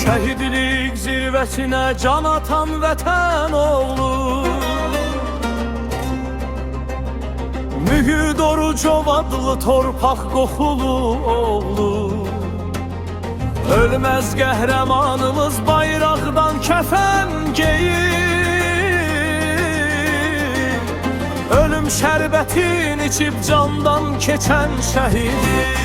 Şehidlik zirvesine can atan vətən oğlu, Mühid Orucov adlı torpaq qoxulu oğlu. Ölməz qəhrəmanımız bayraqdan kəfən geyib, ölüm şərbətin içib candan keçən şəhidim.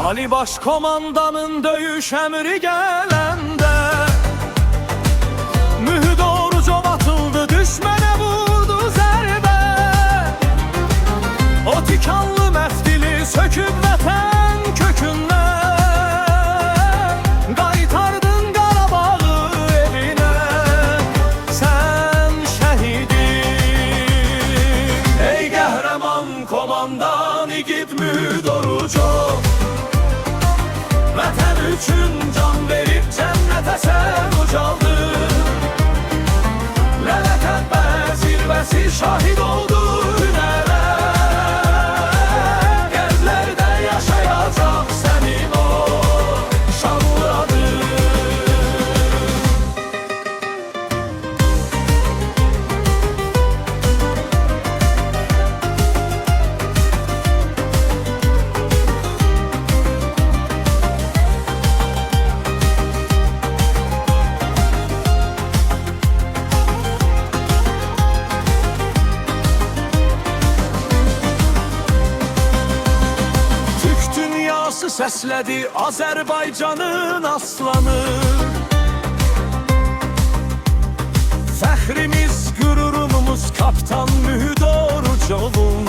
Ali Başkomandanın döyüş əmri gələndə, Mühid Orucov atıldı, düşmənə vurdu zərbə. O tikanlı məfdili söküb vətən kökündən, qaytardın Qarabağı evinə, sən şəhidin. Ey qəhrəman komandan igid Mühid Orucov, vətən üçün can verib cənnətə sən ucaldın. Lələtəpə zirvəsi şahid oldu hünərə, qəlblərdə yaşayacaq sənin o şanlı adın. Səslədi Azərbaycanın aslanı, fəxrimiz, qürurumuz kapitan Mühid Orucovun.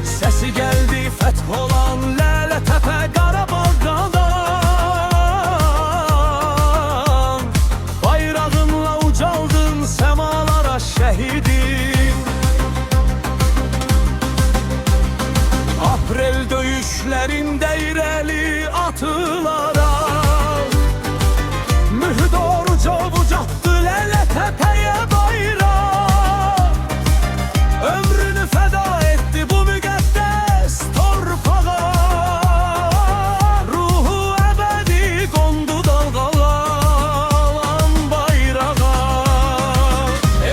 Səsi gəldi fəth olan Lələtəpə Qarabağdan, bayrağınla ucaldın səmalara şəhidim. Aprel döyüşlərində irəli atılara, Mühid Orucov ucaltdı Lələtəpəyə bayraq. Ömrünü fəda etdi bu müqəddəs torpağa, ruhu əbədi qondu dalğalanan bayrağa.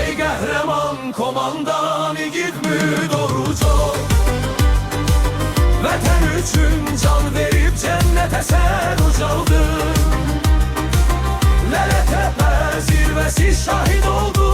Ey qəhrəman komandan igid Mühid Orucov, vətən üçün can verib cənnətə sən ucaldın. Lələtəpə zirvəsi şahid oldu